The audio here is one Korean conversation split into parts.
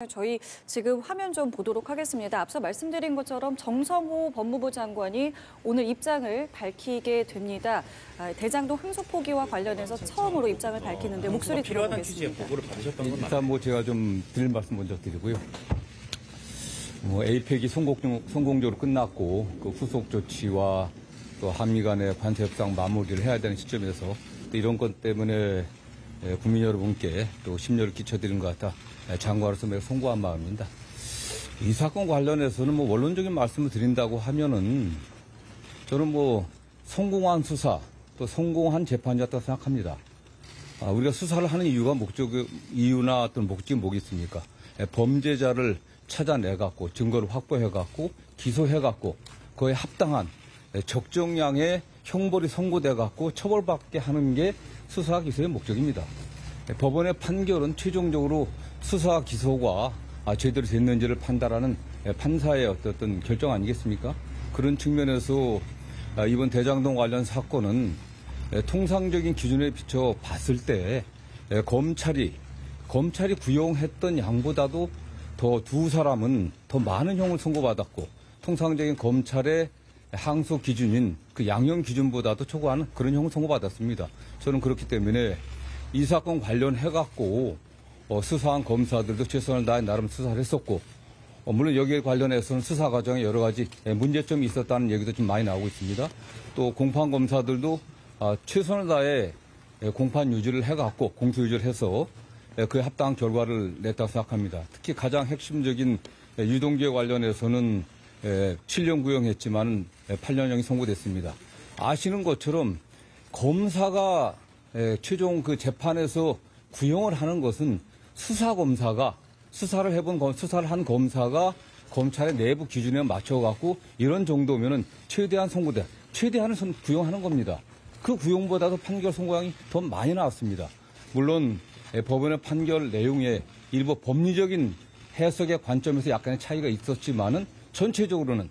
저희 지금 화면 좀 보도록 하겠습니다. 앞서 말씀드린 것처럼 정성호 법무부 장관이 오늘 입장을 밝히게 됩니다. 대장동 항소 포기와 관련해서 처음으로 입장을 밝히는데 목소리 필요하다는 취지의 들어보겠습니다. 보고를 받으셨던 건 일단 제가 좀 드릴 말씀 먼저 드리고요. 에이펙이 성공적으로 끝났고 그 후속 조치와 또 한미 간의 관세 협상 마무리를 해야 되는 시점에서 또 이런 것 때문에 국민 여러분께 또 심려를 끼쳐드린 것 같아 장관으로서 매우 송구한 마음입니다. 이 사건 관련해서는 원론적인 말씀을 드린다고 하면은 저는 성공한 수사 또 성공한 재판이었다고 생각합니다. 우리가 수사를 하는 이유나 어떤 목적이 뭐겠습니까? 범죄자를 찾아내갖고 증거를 확보해갖고 기소해갖고 그에 합당한 적정량의 형벌이 선고돼갖고 처벌받게 하는 게 수사 기소의 목적입니다. 법원의 판결은 최종적으로 수사 기소가 제대로 됐는지를 판단하는 판사의 어떤 결정 아니겠습니까? 그런 측면에서 이번 대장동 관련 사건은 통상적인 기준에 비춰 봤을 때 검찰이 구형했던 양보다도 더 두 사람은 더 많은 형을 선고받았고 통상적인 검찰의 항소 기준인 그 양형 기준보다도 초과하는 그런 형을 선고받았습니다. 저는 그렇기 때문에 이 사건 관련해갖고 수사한 검사들도 최선을 다해 나름 수사를 했었고 물론 여기에 관련해서는 수사 과정에 여러 가지 문제점이 있었다는 얘기도 좀 많이 나오고 있습니다. 또 공판 검사들도 최선을 다해 공판 유지를 해갖고 공소 유지를 해서 그에 합당한 결과를 냈다고 생각합니다. 특히 가장 핵심적인 유동규에 관련해서는 7년 구형했지만 8년형이 선고됐습니다. 아시는 것처럼 검사가 최종 그 재판에서 구형을 하는 것은 수사검사가 수사를 한 검사가 검찰의 내부 기준에 맞춰갖고 이런 정도면은 최대한은 구형하는 겁니다. 그 구형보다도 판결 선고량이 더 많이 나왔습니다. 물론 법원의 판결 내용에 일부 법리적인 해석의 관점에서 약간의 차이가 있었지만은 전체적으로는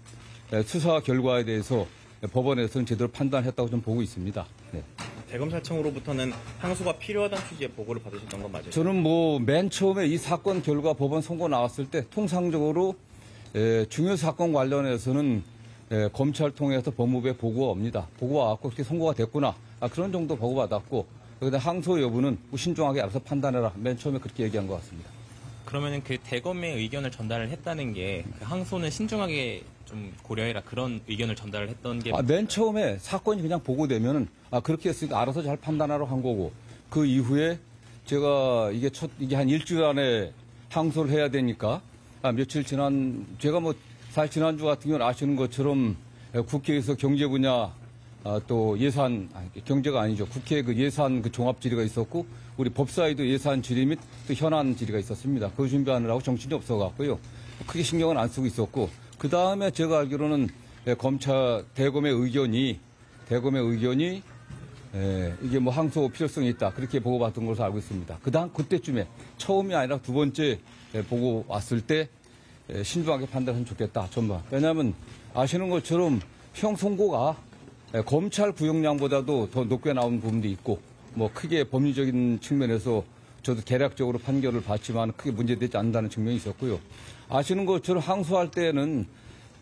수사 결과에 대해서 법원에서는 제대로 판단했다고 좀 보고 있습니다. 네. 대검찰청으로부터는 항소가 필요하다는 취지의 보고를 받으셨던 건 맞아요? 저는 맨 처음에 이 사건 결과 법원 선고 나왔을 때 통상적으로 중요 사건 관련해서는 검찰 통해서 법무부에 보고가 옵니다. 보고가 왔고 그렇게 선고가 됐구나. 그런 정도 보고받았고 그런데 항소 여부는 신중하게 알아서 판단해라. 맨 처음에 그렇게 얘기한 것 같습니다. 그러면은 그 대검의 의견을 전달을 했다는 게 그 항소는 신중하게 좀 고려해라 그런 의견을 전달을 했던 게 맨 처음에 사건이 그냥 보고되면은 그렇게 했으니까 알아서 잘 판단하러 한 거고 그 이후에 제가 이게 한 일주일 안에 항소를 해야 되니까 며칠 제가 사실 지난주 같은 경우는 아시는 것처럼 국회에서 경제 분야 또 예산 경제가 아니죠. 국회 그 예산 그 종합 질의가 있었고 우리 법사위도 예산 질의 및 또 현안 질의가 있었습니다. 그거 준비하느라고 정신이 없어갖고요. 크게 신경은 안 쓰고 있었고 그 다음에 제가 알기로는 대검의 의견이 이게 항소 필요성이 있다 그렇게 보고받은 것으로 알고 있습니다. 그때쯤에 처음이 아니라 두 번째 보고 왔을 때 신중하게 판단하면 좋겠다. 전반. 왜냐하면 아시는 것처럼 형 선고가 검찰 구형량보다도 더 높게 나온 부분도 있고 크게 법리적인 측면에서 저도 개략적으로 판결을 받지만 크게 문제되지 않는다는 측면이 있었고요. 아시는 것처럼 항소할 때는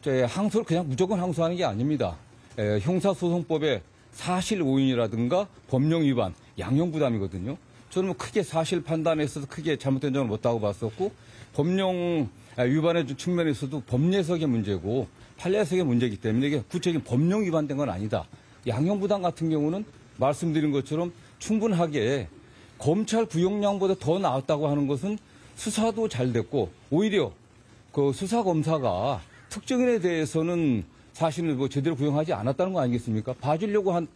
항소를 그냥 무조건 항소하는 게 아닙니다. 형사소송법의 사실 오인이라든가 법령 위반, 양형 부담이거든요. 저는 크게 사실 판단에 있어서 크게 잘못된 점을 못하고 봤었고 법령 위반의 측면에서도 법례석의 문제고 판례석의 문제이기 때문에 이게 구체적인 법령 위반된 건 아니다. 양형 부담 같은 경우는 말씀드린 것처럼 충분하게 검찰 구형량보다 더 나았다고 하는 것은 수사도 잘 됐고 오히려 그 수사검사가 특정인에 대해서는 사실은 제대로 구형하지 않았다는 거 아니겠습니까? 봐주려고 한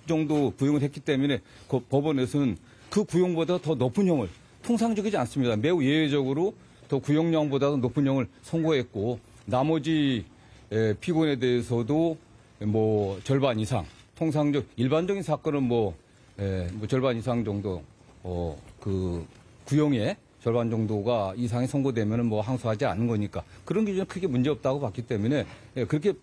정도 구형을 했기 때문에 그 법원에서는 그 구형보다 더 높은 형을 통상적이지 않습니다. 매우 예외적으로 더 구형량보다도 높은 형을 선고했고 나머지 피고인에 대해서도 절반 이상 일반적인 사건은 절반 이상 정도 그 구형의 절반 정도가 이상이 선고되면은 항소하지 않는 거니까 그런 기준은 크게 문제 없다고 봤기 때문에 그렇게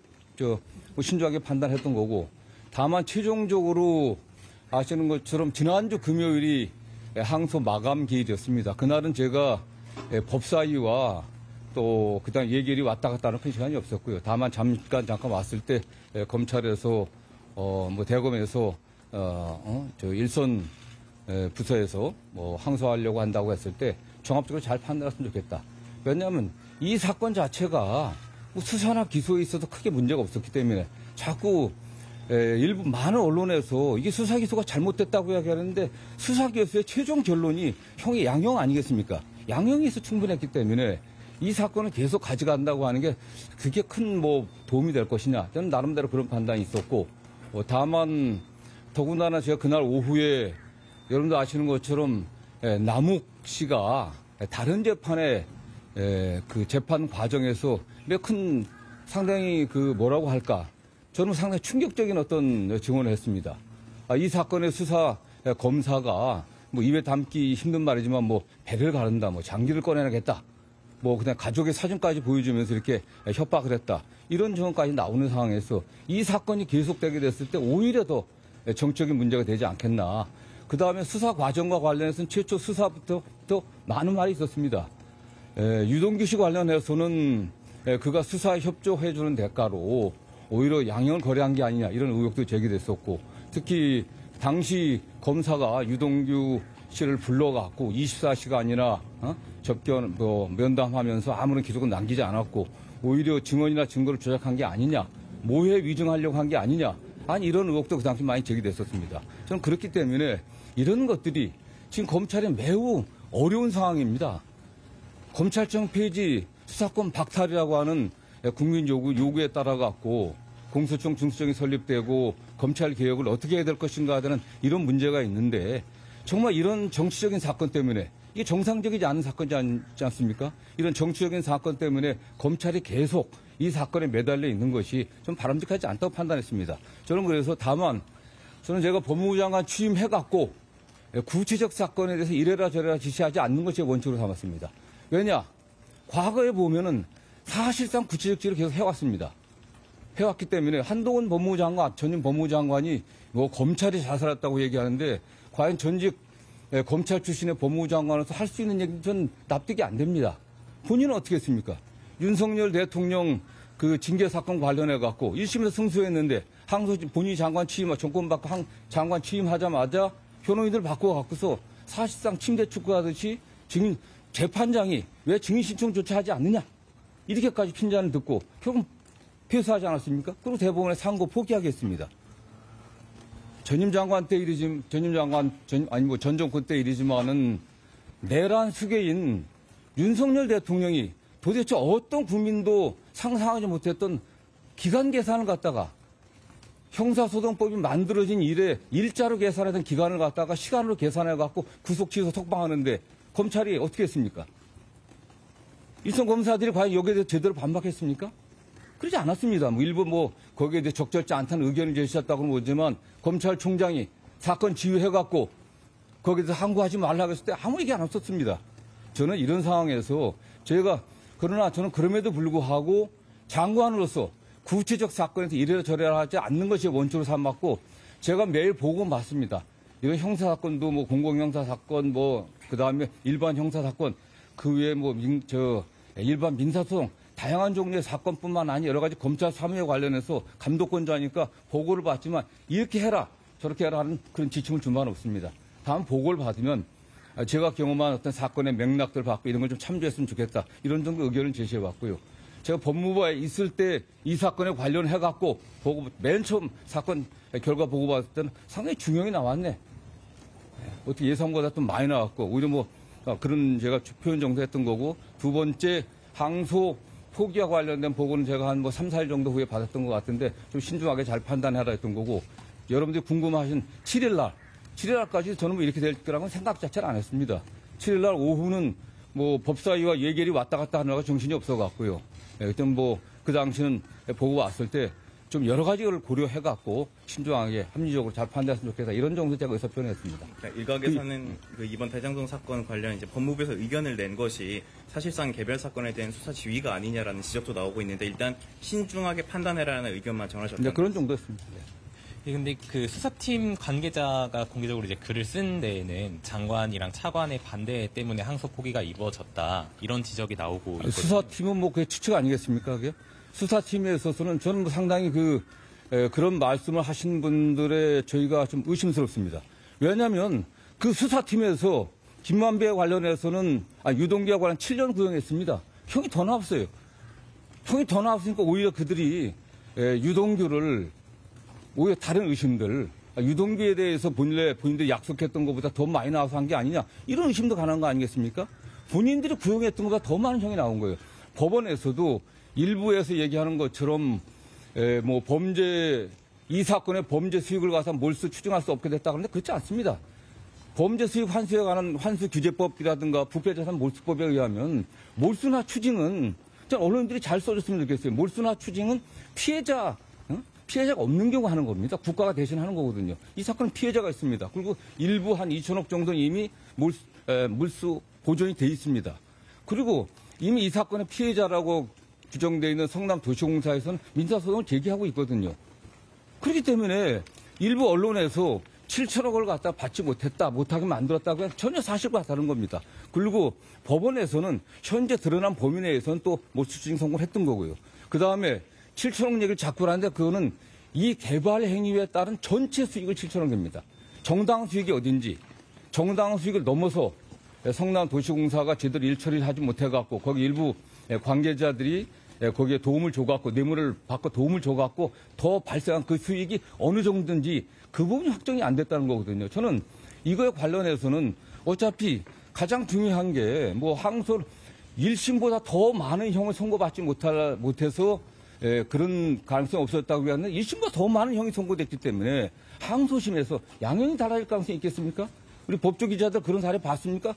신중하게 판단했던 거고 다만 최종적으로 아시는 것처럼 지난주 금요일이 항소 마감 기일이었습니다. 그날은 제가 법사위와 또 그다음 예결이 왔다 갔다 하는 큰 시간이 없었고요. 다만 잠깐 왔을 때 검찰에서 뭐 대검에서 저 일선 부서에서 뭐 항소하려고 한다고 했을 때 종합적으로 잘 판단했으면 좋겠다. 왜냐하면 이 사건 자체가 뭐 수사나 기소에 있어서 크게 문제가 없었기 때문에 자꾸 일부 많은 언론에서 이게 수사 기소가 잘못됐다고 이야기하는데 수사 기소의 최종 결론이 형의 양형 아니겠습니까? 양형이 있어 충분했기 때문에 이 사건을 계속 가져간다고 하는 게 그게 큰 뭐 도움이 될 것이냐. 저는 나름대로 그런 판단이 있었고 다만 더군다나 제가 그날 오후에 여러분도 아시는 것처럼 남욱 씨가 다른 재판에 그 재판 과정에서 몇 큰 상당히 그 뭐라고 할까 저는 상당히 충격적인 어떤 증언을 했습니다. 이 사건의 수사 검사가 뭐 입에 담기 힘든 말이지만 뭐 배를 가른다, 뭐 장기를 꺼내야겠다, 뭐 그냥 가족의 사진까지 보여주면서 이렇게 협박을 했다. 이런 증언까지 나오는 상황에서 이 사건이 계속되게 됐을 때 오히려 더 정적인 문제가 되지 않겠나. 그 다음에 수사 과정과 관련해서는 최초 수사부터 많은 말이 있었습니다. 유동규 씨 관련해서는 그가 수사에 협조해주는 대가로 오히려 양형을 거래한 게 아니냐 이런 의혹도 제기됐었고 특히 당시 검사가 유동규 씨를 불러갖고 24시간이나 접견 면담하면서 아무런 기록은 남기지 않았고 오히려 증언이나 증거를 조작한 게 아니냐 모해 위증하려고 한 게 아니냐 아니 이런 의혹도 그 당시 많이 제기됐었습니다. 저는 그렇기 때문에 이런 것들이 지금 검찰이 매우 어려운 상황입니다. 검찰청 폐지 수사권 박탈이라고 하는 국민 요구에 따라 갖고 공소청 중수청이 설립되고 검찰 개혁을 어떻게 해야 될 것인가 하는 이런 문제가 있는데 정말 이런 정치적인 사건 때문에 이게 정상적이지 않은 사건이지 않습니까? 이런 정치적인 사건 때문에 검찰이 계속 이 사건에 매달려 있는 것이 좀 바람직하지 않다고 판단했습니다. 저는 그래서 다만 저는 제가 법무부 장관 취임해갖고 구체적 사건에 대해서 이래라 저래라 지시하지 않는 것이 원칙으로 삼았습니다. 왜냐? 과거에 보면은 사실상 구체적 지를 계속 해왔습니다. 해왔기 때문에 한동훈 법무부 장관, 전임 법무부 장관이 뭐 검찰이 자살했다고 얘기하는데 과연 전직 검찰 출신의 법무부 장관으로서 할 수 있는 얘기는 전 납득이 안 됩니다. 본인은 어떻게 했습니까? 윤석열 대통령 그 징계 사건 관련해 갖고 1심에서 승소했는데 항소 본인이 장관 취임, 정권 바꿔 장관 취임하자마자 변호인들 바꿔 갖고서 사실상 침대 축구하듯이 지금 재판장이 왜 증인 신청조차 하지 않느냐 이렇게까지 핀잔을 듣고 결국 패소하지 않았습니까? 그리고 대법원에 상고 포기하겠습니다. 전임 장관 때 일이지, 전 정권 때 일이지만은 내란 수괴인 윤석열 대통령이 도대체 어떤 국민도 상상하지 못했던 기간 계산을 갖다가 형사소송법이 만들어진 이래 일자로 계산하던 기간을 갖다가 시간으로 계산해갖고 구속 취소 석방하는데 검찰이 어떻게 했습니까? 일선 검사들이 과연 여기에 대해서 제대로 반박했습니까? 그러지 않았습니다. 일부 거기에 대해 적절치 않다는 의견을 제시했다고는 보지만 검찰총장이 사건 지휘해갖고 거기에 대해서 항고하지 말라고 했을 때 아무 얘기 안 없었습니다. 저는 이런 상황에서 그러나 저는 그럼에도 불구하고 장관으로서 구체적 사건에서 이래라 저래라 하지 않는 것이 원칙으로 삼았고 제가 매일 보고 맞습니다. 이런 형사사건도 공공형사사건 그다음에 일반 형사사건 그 외에 일반 민사소송 다양한 종류의 사건뿐만 아니라 여러 가지 검찰 사무에 관련해서 감독권자니까 보고를 받지만 이렇게 해라 저렇게 해라 하는 그런 지침을 준 바는 없습니다. 다음 보고를 받으면 제가 경험한 어떤 사건의 맥락들 받고 이런 걸 좀 참조했으면 좋겠다. 이런 정도 의견을 제시해왔고요. 제가 법무부에 있을 때 이 사건에 관련해갖고 맨 처음 사건 결과 보고 봤을 때는 상당히 중형이 나왔네. 어떻게 예상보다 좀 많이 나왔고 오히려 그런 제가 표현 정도 했던 거고 두 번째 항소 포기와 관련된 보고는 제가 한 3, 4일 정도 후에 받았던 것 같은데 좀 신중하게 잘 판단해라 했던 거고 여러분들이 궁금하신 7일날까지 저는 이렇게 될 거라고는 생각 자체를 안 했습니다. 7일날 오후는 법사위와 예결이 왔다 갔다 하느라고 정신이 없어갖고요. 그때 그 당시는 보고 왔을 때 좀 여러 가지를 고려해갖고 신중하게 합리적으로 잘 판단했으면 좋겠다. 이런 정도 제가 의사 표현했습니다. 일각에서는 이번 대장동 사건 관련 법무부에서 의견을 낸 것이 사실상 개별 사건에 대한 수사 지휘가 아니냐라는 지적도 나오고 있는데 일단 신중하게 판단해라는 의견만 전하셨다. 네, 그런 정도였습니다. 근데 그 수사팀 관계자가 공개적으로 이제 글을 쓴 데에는 장관이랑 차관의 반대 때문에 항소 포기가 이루어졌다. 이런 지적이 나오고 있거든요. 수사팀은 뭐 그게 추측 아니겠습니까? 그게? 수사팀에 있어서는 저는 뭐 상당히 그런 말씀을 하신 분들의 저희가 좀 의심스럽습니다. 왜냐하면 그 수사팀에서 김만배에 관련해서는 유동규와 관련 7년 구형했습니다. 형이 더 나왔어요. 형이 더 나왔으니까 오히려 그들이 유동규를 오히려 다른 의심들, 유동규에 대해서 본인들이 약속했던 것보다 더 많이 나와서 한 게 아니냐, 이런 의심도 가능한 거 아니겠습니까? 본인들이 구형했던 것보다 더 많은 형이 나온 거예요. 법원에서도 일부에서 얘기하는 것처럼 뭐 이 사건의 범죄 수익을 가서 몰수 추징할 수 없게 됐다 그러는데 그렇지 않습니다. 범죄 수익 환수에 관한 환수 규제법이라든가 부패자산 몰수법에 의하면 몰수나 추징은 언론들이 잘 써줬으면 좋겠어요. 몰수나 추징은 피해자가 없는 경우 하는 겁니다. 국가가 대신 하는 거거든요. 이 사건은 피해자가 있습니다. 그리고 일부 한 2천억 정도는 이미 몰수 보존이 돼 있습니다. 그리고 이미 이 사건의 피해자라고 규정되어 있는 성남도시공사에서는 민사소송을 제기하고 있거든요. 그렇기 때문에 일부 언론에서 7천억을 갖다 받지 못하게 만들었다고 하면 전혀 사실과 다른 겁니다. 그리고 법원에서는 현재 드러난 범위 내에서는 또 몰수추징 선고를 했던 거고요. 그 다음에 7천억 얘기를 자꾸 하는데 그거는 이 개발 행위에 따른 전체 수익을 7천억입니다. 정당 수익이 어딘지, 정당 수익을 넘어서 성남도시공사가 제대로 일처리를 하지 못해갖고 거기 일부 관계자들이 거기에 도움을 줘갖고 뇌물을 받고 도움을 줘갖고 더 발생한 그 수익이 어느 정도인지 그 부분이 확정이 안 됐다는 거거든요. 저는 이거에 관련해서는 어차피 가장 중요한 게 뭐 항소 1심보다 더 많은 형을 선고받지 못해서 그런 가능성이 없었다고 하는데 1심보다 더 많은 형이 선고됐기 때문에 항소심에서 양형이 달라질 가능성이 있겠습니까? 우리 법조기자들 그런 사례 봤습니까?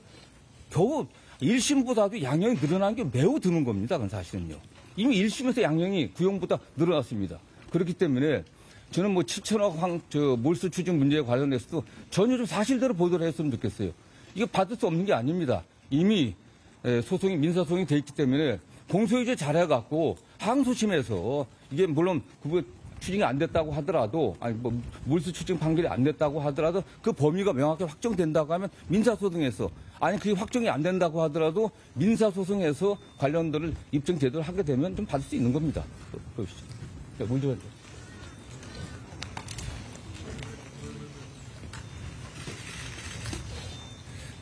겨우 1심보다도 양형이 늘어난 게 매우 드문 겁니다. 그건 사실은요. 이미 1심에서 양형이 구형보다 늘어났습니다. 그렇기 때문에 저는 뭐 7천억 몰수 추징 문제에 관련해서도 전혀 좀 사실대로 보도를 했으면 좋겠어요. 이거 받을 수 없는 게 아닙니다. 이미 민사소송이 돼 있기 때문에 공소유지 잘해갖고 항소심에서 이게 물론 추징이 안 됐다고 하더라도 몰수 추징 판결이 안 됐다고 하더라도 그 범위가 명확히 확정된다고 하면 민사소송에서 그게 확정이 안 된다고 하더라도 민사소송에서 관련들을 입증 제대로 하게 되면 좀 받을 수 있는 겁니다. 보시죠. 문제 관계.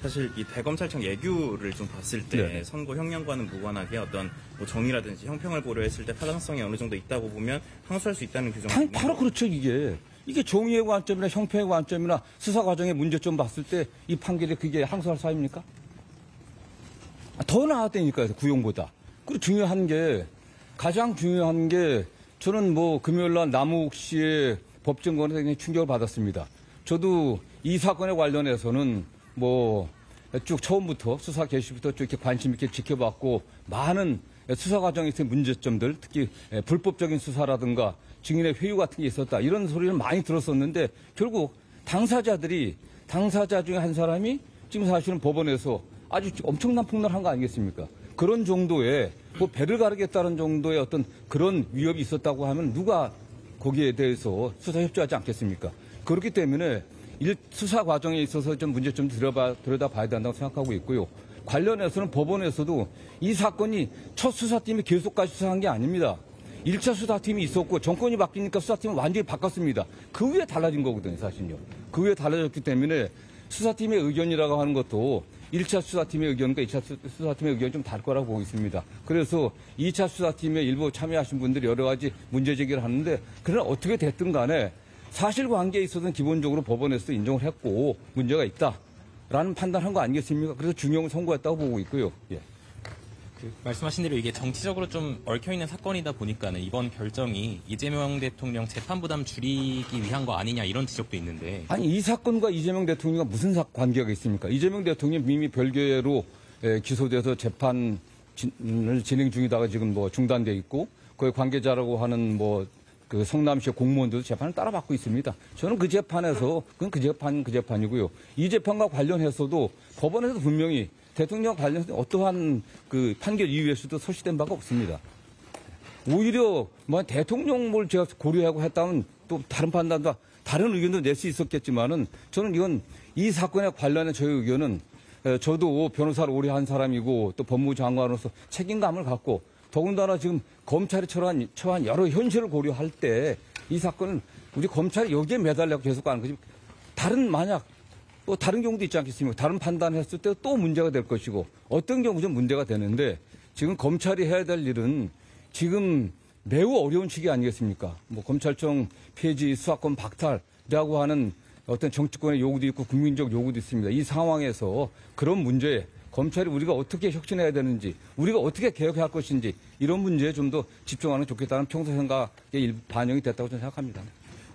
사실 이 대검찰청 예규를 좀 봤을 때 네. 선고 형량과는 무관하게 어떤 뭐 정의라든지 형평을 고려했을 때 타당성이 어느 정도 있다고 보면 항소할 수 있다는 규정이 바로 그렇죠. 이게 정의의 관점이나 형평의 관점이나 수사 과정의 문제점 봤을 때 이 판결이 그게 항소할 사유입니까? 더 나았다니까요. 구형보다. 그리고 가장 중요한 게 저는 뭐 금요일 날 남욱 씨의 법정권에 굉장히 충격을 받았습니다. 저도 이 사건에 관련해서는 뭐 쭉 처음부터 수사 개시부터 쭉 이렇게 관심 있게 지켜봤고 많은 수사 과정에서의 문제점들, 특히 불법적인 수사라든가 증인의 회유 같은 게 있었다 이런 소리를 많이 들었었는데 결국 당사자 중에 한 사람이 지금 사실은 법원에서 아주 엄청난 폭로를 한 거 아니겠습니까? 그런 정도의 뭐 배를 가르겠다는 정도의 어떤 그런 위협이 있었다고 하면 누가 거기에 대해서 수사 협조하지 않겠습니까? 그렇기 때문에 수사 과정에 있어서 좀 문제점 들여다봐야 된다고 생각하고 있고요. 관련해서는 법원에서도 이 사건이 첫 수사팀이 계속까지 수사한 게 아닙니다. 1차 수사팀이 있었고 정권이 바뀌니까 수사팀을 완전히 바꿨습니다. 그 후에 달라진 거거든요, 사실요. 그 후에 달라졌기 때문에 수사팀의 의견이라고 하는 것도 1차 수사팀의 의견과 2차 수사팀의 의견이 좀 다를 거라고 보고 있습니다. 그래서 2차 수사팀에 일부 참여하신 분들이 여러 가지 문제 제기를 하는데 그러나 어떻게 됐든 간에 사실관계에 있어서는 기본적으로 법원에서도 인정을 했고 문제가 있다라는 판단한 거 아니겠습니까? 그래서 중형을 선고했다고 보고 있고요. 예. 말씀하신 대로 이게 정치적으로 좀 얽혀있는 사건이다 보니까는 이번 결정이 이재명 대통령 재판 부담 줄이기 위한 거 아니냐 이런 지적도 있는데. 이 사건과 이재명 대통령과 무슨 관계가 있습니까? 이재명 대통령이 이미 별개로 기소돼서 재판을 진행 중이다가 지금 뭐 중단돼 있고 거기 관계자라고 하는 그 성남시 공무원들도 재판을 따라받고 있습니다. 저는 그 재판에서 그건 그 재판이고요. 이 재판과 관련해서도 법원에서 분명히 대통령과 관련해서 어떠한 그 판결 이후에서도 설치된 바가 없습니다. 오히려 대통령을 제가 고려하고 했다면 또 다른 판단도 다른 의견도 낼 수 있었겠지만은 저는 이건 이 사건에 관련한 저의 의견은 저도 변호사를 오래 한 사람이고 또 법무부 장관으로서 책임감을 갖고 더군다나 지금 검찰이 처한 여러 현실을 고려할 때 이 사건은 우리 검찰이 여기에 매달려 계속 가는 거지. 만약 또 다른 경우도 있지 않겠습니까? 다른 판단을 했을 때 또 문제가 될 것이고 어떤 경우 좀 문제가 되는데 지금 검찰이 해야 될 일은 지금 매우 어려운 시기 아니겠습니까? 뭐 검찰청 폐지, 수사권 박탈이라고 하는 어떤 정치권의 요구도 있고 국민적 요구도 있습니다. 이 상황에서 그런 문제에 검찰이 우리가 어떻게 혁신해야 되는지, 우리가 어떻게 개혁해야 할 것인지 이런 문제에 좀 더 집중하는 게 좋겠다는 평소 생각에 반영이 됐다고 저는 생각합니다.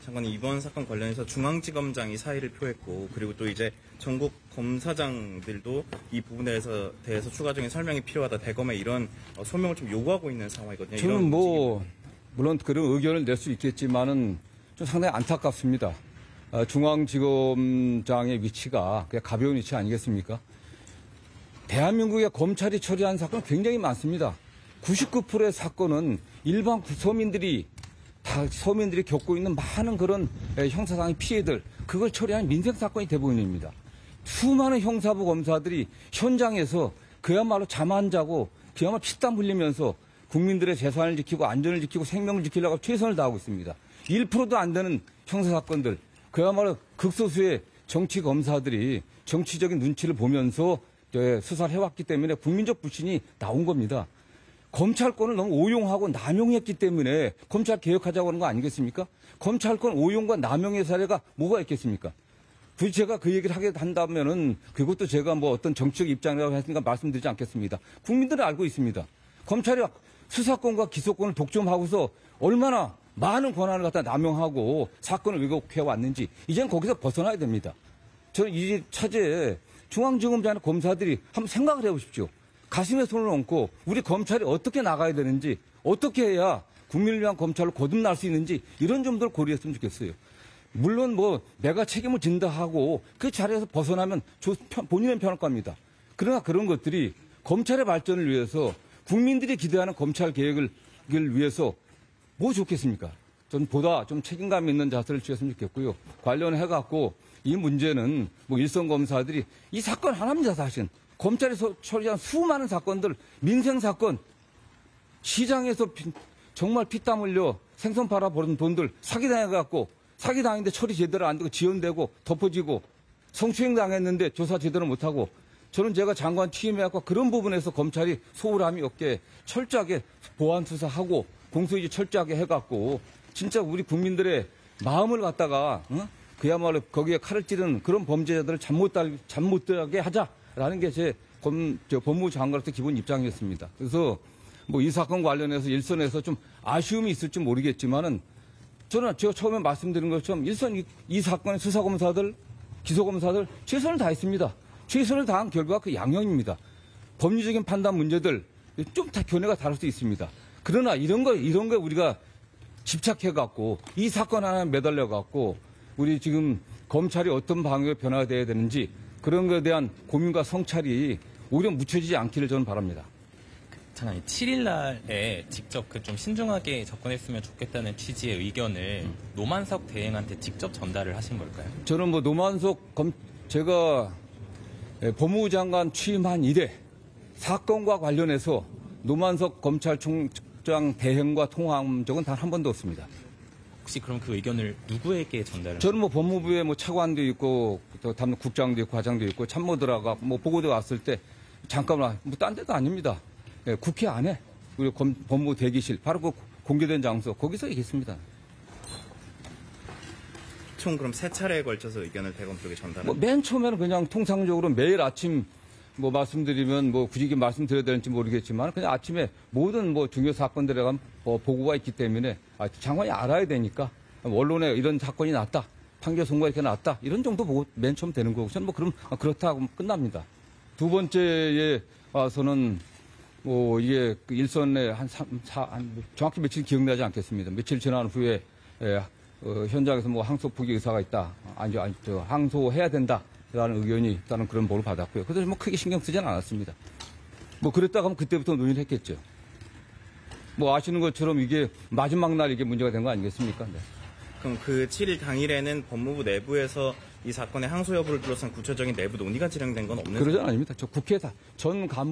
장관님, 이번 사건 관련해서 중앙지검장이 사의를 표했고 그리고 또 이제 전국 검사장들도 이 부분에 대해서 추가적인 설명이 필요하다, 대검에 이런 소명을 좀 요구하고 있는 상황이거든요. 저는 물론 그런 의견을 낼 수 있겠지만은 좀 상당히 안타깝습니다. 중앙지검장의 위치가 그냥 가벼운 위치 아니겠습니까? 대한민국의 검찰이 처리한 사건은 굉장히 많습니다. 99%의 사건은 일반 서민들이 겪고 있는 많은 그런 형사상의 피해들, 그걸 처리하는 민생사건이 대부분입니다. 수많은 형사부 검사들이 현장에서 그야말로 잠 안 자고 그야말로 피땀 흘리면서 국민들의 재산을 지키고 안전을 지키고 생명을 지키려고 최선을 다하고 있습니다. 1%도 안 되는 형사사건들, 그야말로 극소수의 정치 검사들이 정치적인 눈치를 보면서 수사를 해왔기 때문에 국민적 불신이 나온 겁니다. 검찰권을 너무 오용하고 남용했기 때문에 검찰 개혁하자고 하는 거 아니겠습니까? 검찰권 오용과 남용의 사례가 뭐가 있겠습니까? 굳이 제가 그 얘기를 하게 한다면은 그것도 제가 뭐 어떤 정치적 입장이라고 했으니까 말씀드리지 않겠습니다. 국민들은 알고 있습니다. 검찰이 수사권과 기소권을 독점하고서 얼마나 많은 권한을 갖다 남용하고 사건을 왜곡해 왔는지 이제는 거기서 벗어나야 됩니다. 저는 이 차제에 중앙지검장이나 검사들이 한번 생각을 해보십시오. 가슴에 손을 얹고 우리 검찰이 어떻게 나가야 되는지, 어떻게 해야 국민을 위한 검찰로 거듭날 수 있는지 이런 점들을 고려했으면 좋겠어요. 물론 뭐 내가 책임을 진다 하고 그 자리에서 벗어나면 본인은 편할 겁니다. 그러나 그런 것들이 검찰의 발전을 위해서 국민들이 기대하는 검찰 개혁을 위해서 뭐 좋겠습니까? 전 보다 좀 책임감 있는 자세를 취했으면 좋겠고요. 관련해갖고 이 문제는 뭐 일선 검사들이 이 사건 하나입니다, 사실은. 검찰에서 처리한 수많은 사건들, 민생사건, 시장에서 정말 피땀 흘려 생선 팔아 버린 돈들 사기당해갖고 사기당했는데 처리 제대로 안 되고 지연되고 덮어지고 성추행 당했는데 조사 제대로 못하고 저는 제가 장관 취임해갖고 그런 부분에서 검찰이 소홀함이 없게 철저하게 보안 수사하고 공소유지 철저하게 해갖고 진짜 우리 국민들의 마음을 갖다가 그야말로 거기에 칼을 찌르는 그런 범죄자들을 잠 못 들게 하자라는 게 제 법무부 장관으로서 기본 입장이었습니다. 그래서 뭐 이 사건 관련해서 일선에서 좀 아쉬움이 있을지 모르겠지만은 저는 제가 처음에 말씀드린 것처럼 일선 이 사건의 수사검사들, 기소검사들 최선을 다했습니다. 최선을 다한 결과가 그 양형입니다. 법리적인 판단 문제들 좀 다 견해가 다를 수 있습니다. 그러나 이런 거 우리가 집착해갖고 이 사건 하나에 매달려갖고 우리 지금 검찰이 어떤 방향으로 변화돼야 되는지 그런 것에 대한 고민과 성찰이 오히려 묻혀지지 않기를 저는 바랍니다. 장관님, 7일 날에 직접 좀 신중하게 접근했으면 좋겠다는 취지의 의견을 노만석 대행한테 직접 전달을 하신 걸까요? 저는 뭐 노만석 제가 법무부 장관 취임한 이래 사건과 관련해서 노만석 검찰총장 대행과 통화한 적은 단 한 번도 없습니다. 혹시 그럼 그 의견을 누구에게 전달을? 저는 뭐 법무부에 뭐 차관도 있고 또 국장도 있고 과장도 있고 참모들하고 뭐 보고도 왔을 때 잠깐만 뭐 딴 데도 아닙니다. 예, 국회 안에 우리 법무부 대기실 바로 그 공개된 장소 거기서 얘기했습니다. 총 그럼 3차례에 걸쳐서 의견을 대검 쪽에 전달한. 뭐 맨 처음에는 그냥 통상적으로 매일 아침 뭐 말씀드리면 뭐 굳이 말씀드려야 되는지 모르겠지만 그냥 아침에 모든 뭐 중요 사건들에 관한 보고가 있기 때문에 장관이 알아야 되니까 언론에 이런 사건이 났다. 판결 선고가 이렇게 났다. 이런 정도 보고 맨 처음 되는 거고 저는 뭐 그럼 그렇다고 끝납니다. 두 번째에 와서는 뭐 이게 그 일선에 정확히 며칠 기억나지 않겠습니다. 며칠 지난 후에 현장에서 뭐 항소 포기 의사가 있다. 항소해야 된다라는 의견이 있다는 그런 보고를 받았고요. 그래서 뭐 크게 신경 쓰지는 않았습니다. 뭐 그랬다가 하면 그때부터 논의를 했겠죠. 뭐 아시는 것처럼 이게 마지막 날 이게 문제가 된 거 아니겠습니까? 네. 그럼 그 7일 당일에는 법무부 내부에서 이 사건의 항소 여부를 둘러싼 구체적인 내부 논의가 진행된 건 없는 그러지 않습니다. 저 국회에서 전 간부